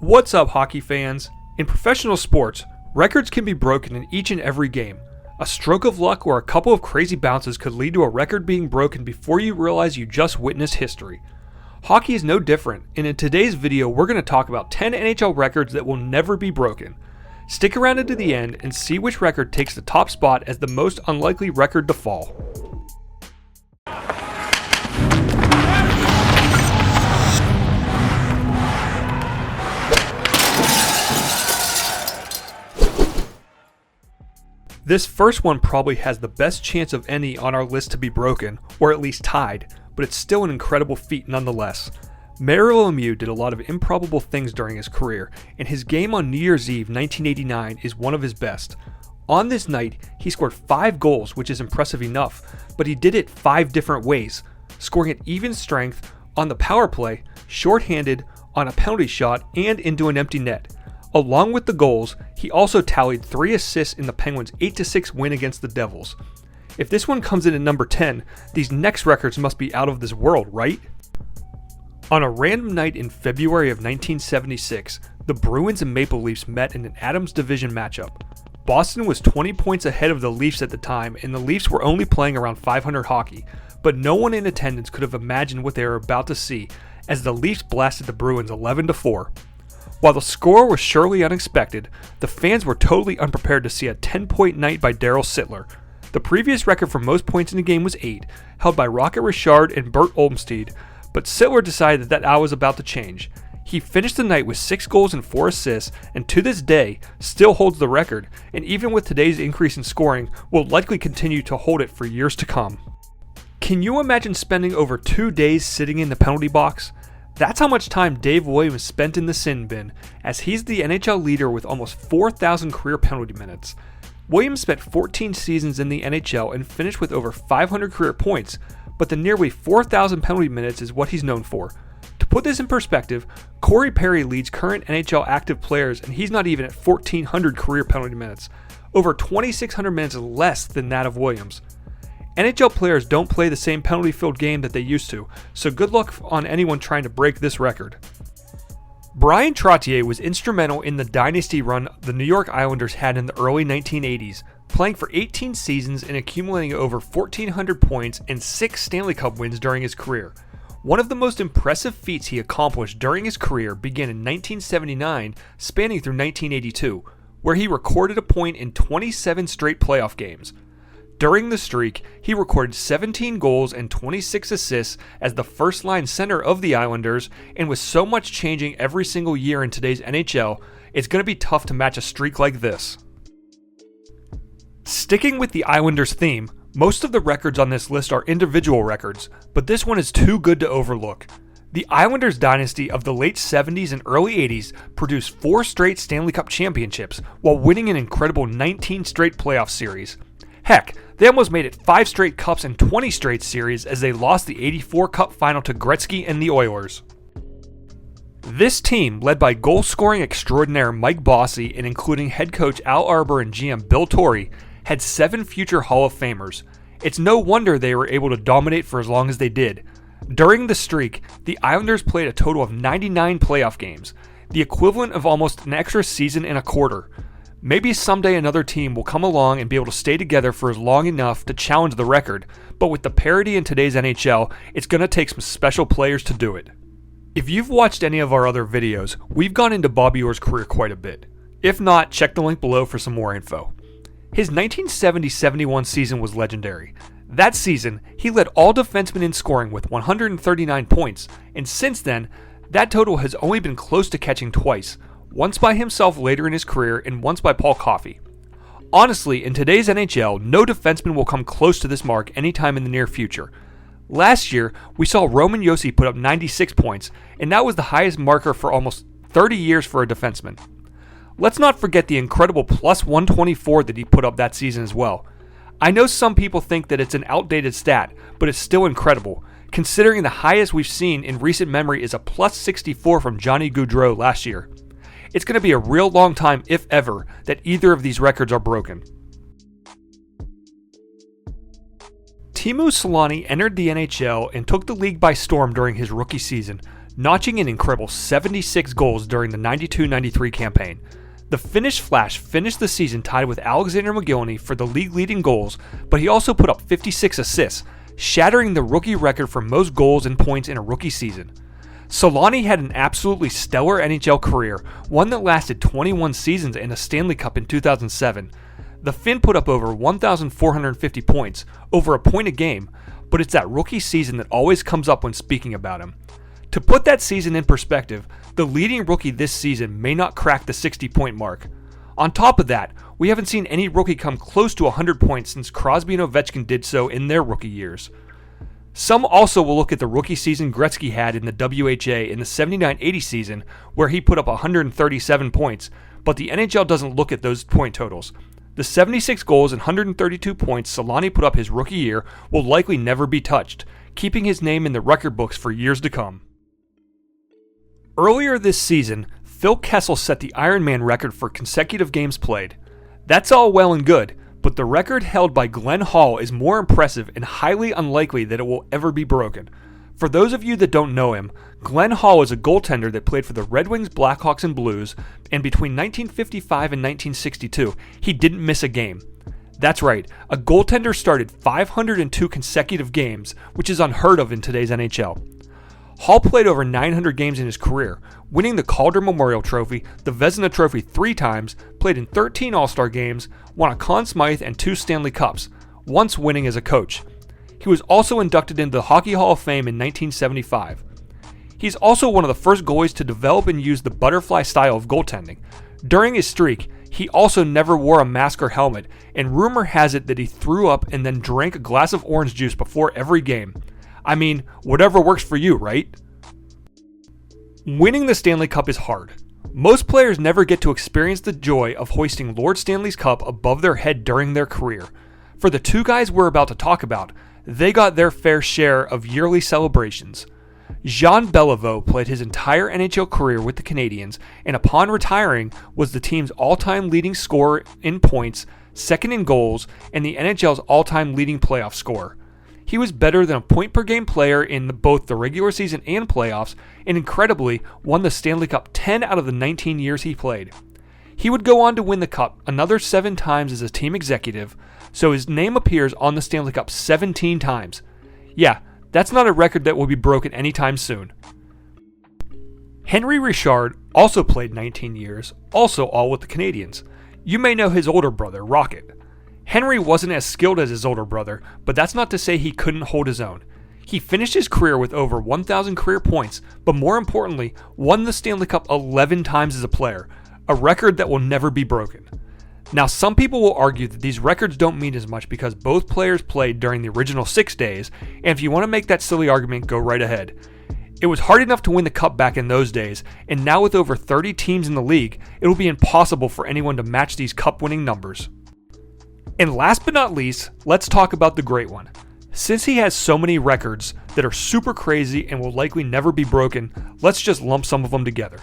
What's up, hockey fans? In professional sports, records can be broken in each and every game. A stroke of luck or a couple of crazy bounces could lead to a record being broken before you realize you just witnessed history. Hockey is no different, and in today's video we're going to talk about 10 NHL records that will never be broken. Stick around into the end and see which record takes the top spot as the most unlikely record to fall. This first one probably has the best chance of any on our list to be broken, or at least tied, but it's still an incredible feat nonetheless. Marian Lemieux did a lot of improbable things during his career, and his game on New Year's Eve 1989 is one of his best. On this night, he scored 5 goals, which is impressive enough, but he did it 5 different ways, scoring at even strength, on the power play, shorthanded, on a penalty shot, and into an empty net. Along with the goals, he also tallied 3 assists in the Penguins' 8-6 win against the Devils. If this one comes in at number 10, these next records must be out of this world, right? On a random night in February of 1976, the Bruins and Maple Leafs met in an Adams Division matchup. Boston was 20 points ahead of the Leafs at the time, and the Leafs were only playing around .500 hockey, but no one in attendance could have imagined what they were about to see, as the Leafs blasted the Bruins 11-4. While the score was surely unexpected, the fans were totally unprepared to see a 10-point night by Daryl Sittler. The previous record for most points in a game was 8, held by Rocket Richard and Bert Olmstead, but Sittler decided that was about to change. He finished the night with 6 goals and 4 assists, and to this day, still holds the record, and even with today's increase in scoring, will likely continue to hold it for years to come. Can you imagine spending over 2 days sitting in the penalty box? That's how much time Dave Williams spent in the sin bin, as he's the NHL leader with almost 4,000 career penalty minutes. Williams spent 14 seasons in the NHL and finished with over 500 career points, but the nearly 4,000 penalty minutes is what he's known for. To put this in perspective, Corey Perry leads current NHL active players and he's not even at 1,400 career penalty minutes, over 2,600 minutes less than that of Williams. NHL players don't play the same penalty-filled game that they used to, so good luck on anyone trying to break this record. Bryan Trottier was instrumental in the dynasty run the New York Islanders had in the early 1980s, playing for 18 seasons and accumulating over 1,400 points and 6 Stanley Cup wins during his career. One of the most impressive feats he accomplished during his career began in 1979, spanning through 1982, where he recorded a point in 27 straight playoff games. During the streak, he recorded 17 goals and 26 assists as the first-line center of the Islanders, and with so much changing every single year in today's NHL, it's going to be tough to match a streak like this. Sticking with the Islanders theme, most of the records on this list are individual records, but this one is too good to overlook. The Islanders dynasty of the late 70s and early 80s produced 4 straight Stanley Cup championships while winning an incredible 19 straight playoff series. Heck, they almost made it 5 straight cups and 20 straight series as they lost the '84 Cup final to Gretzky and the Oilers. This team, led by goal-scoring extraordinaire Mike Bossy and including head coach Al Arbour and GM Bill Torrey, had 7 future Hall of Famers. It's no wonder they were able to dominate for as long as they did. During the streak, the Islanders played a total of 99 playoff games, the equivalent of almost an extra season and a quarter. Maybe someday another team will come along and be able to stay together for as long enough to challenge the record, but with the parity in today's NHL, it's going to take some special players to do it. If you've watched any of our other videos, we've gone into Bobby Orr's career quite a bit. If not, check the link below for some more info. His 1970-71 season was legendary. That season, he led all defensemen in scoring with 139 points, and since then, that total has only been close to catching twice, once by himself later in his career and once by Paul Coffey. Honestly, in today's NHL, no defenseman will come close to this mark anytime in the near future. Last year, we saw Roman Josi put up 96 points, and that was the highest marker for almost 30 years for a defenseman. Let's not forget the incredible plus 124 that he put up that season as well. I know some people think that it's an outdated stat, but it's still incredible, considering the highest we've seen in recent memory is a plus 64 from Johnny Gaudreau last year. It's going to be a real long time, if ever, that either of these records are broken. Teemu Selanne entered the NHL and took the league by storm during his rookie season. notching an incredible 76 goals during the 92-93 campaign. The Finnish Flash finished the season tied with Alexander McGillney for the league-leading goals, but he also put up 56 assists, shattering the rookie record for most goals and points in a rookie season. Selanne had an absolutely stellar NHL career, one that lasted 21 seasons and a Stanley Cup in 2007. The Finn put up over 1,450 points, over a point a game, but it's that rookie season that always comes up when speaking about him. To put that season in perspective, the leading rookie this season may not crack the 60-point mark. On top of that, we haven't seen any rookie come close to 100 points since Crosby and Ovechkin did so in their rookie years. Some also will look at the rookie season Gretzky had in the WHA in the 79-80 season, where he put up 137 points, but the NHL doesn't look at those point totals. The 76 goals and 132 points Selanne put up his rookie year will likely never be touched, keeping his name in the record books for years to come. Earlier this season, Phil Kessel set the Ironman record for consecutive games played. That's all well and good, but the record held by Glenn Hall is more impressive and highly unlikely that it will ever be broken. For those of you that don't know him, Glenn Hall is a goaltender that played for the Red Wings, Blackhawks, and Blues, and between 1955 and 1962, he didn't miss a game. That's right, a goaltender started 502 consecutive games, which is unheard of in today's NHL. Hall played over 900 games in his career, winning the Calder Memorial Trophy, the Vezina Trophy 3 times, played in 13 All-Star games, won a Conn Smythe and 2 Stanley Cups, once winning as a coach. He was also inducted into the Hockey Hall of Fame in 1975. He's also one of the first goalies to develop and use the butterfly style of goaltending. During his streak, he also never wore a mask or helmet, and rumor has it that he threw up and then drank a glass of orange juice before every game. I mean, whatever works for you, right? Winning the Stanley Cup is hard. Most players never get to experience the joy of hoisting Lord Stanley's Cup above their head during their career. For the two guys we're about to talk about, they got their fair share of yearly celebrations. Jean Beliveau played his entire NHL career with the Canadiens, and upon retiring was the team's all-time leading scorer in points, second in goals, and the NHL's all-time leading playoff scorer. He was better than a point-per-game player in both the regular season and playoffs, and incredibly, won the Stanley Cup 10 out of the 19 years he played. He would go on to win the Cup another 7 times as a team executive, so his name appears on the Stanley Cup 17 times. Yeah, that's not a record that will be broken anytime soon. Henri Richard also played 19 years, also all with the Canadiens. You may know his older brother, Rocket. Henri wasn't as skilled as his older brother, but that's not to say he couldn't hold his own. He finished his career with over 1,000 career points, but more importantly, won the Stanley Cup 11 times as a player, a record that will never be broken. Now, some people will argue that these records don't mean as much because both players played during the original 6 days, and if you want to make that silly argument, go right ahead. It was hard enough to win the Cup back in those days, and now with over 30 teams in the league, it will be impossible for anyone to match these Cup-winning numbers. And last but not least, let's talk about the great one. Since he has so many records that are super crazy and will likely never be broken, let's just lump some of them together.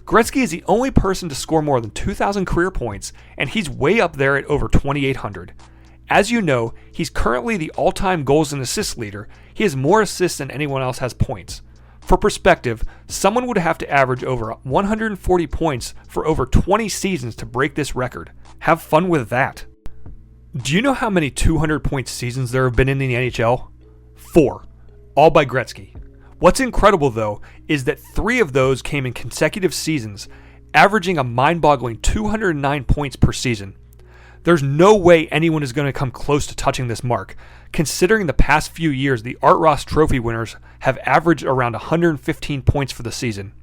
Gretzky is the only person to score more than 2,000 career points, and he's way up there at over 2,800. As you know, he's currently the all-time goals and assists leader. He has more assists than anyone else has points. For perspective, someone would have to average over 140 points for over 20 seasons to break this record. Have fun with that. Do you know how many 200-point seasons there have been in the NHL? 4, all by Gretzky. What's incredible, though, is that 3 of those came in consecutive seasons, averaging a mind-boggling 209 points per season. There's no way anyone is going to come close to touching this mark, considering the past few years the Art Ross Trophy winners have averaged around 115 points for the season.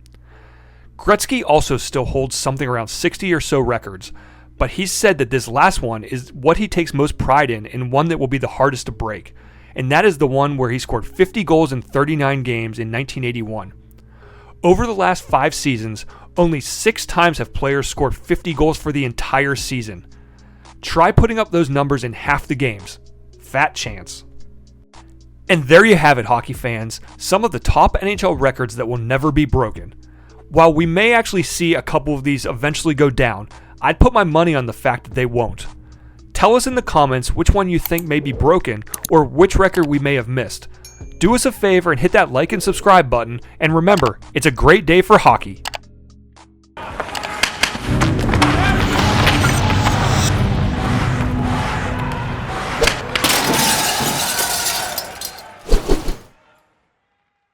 Gretzky also still holds something around 60 or so records, but he's said that this last one is what he takes most pride in and one that will be the hardest to break, and that is the one where he scored 50 goals in 39 games in 1981. Over the last 5 seasons, only 6 times have players scored 50 goals for the entire season. Try putting up those numbers in half the games. Fat chance. And there you have it, hockey fans, some of the top NHL records that will never be broken. While we may actually see a couple of these eventually go down, I'd put my money on the fact that they won't. Tell us in the comments which one you think may be broken or which record we may have missed. Do us a favor and hit that like and subscribe button, and remember, it's a great day for hockey.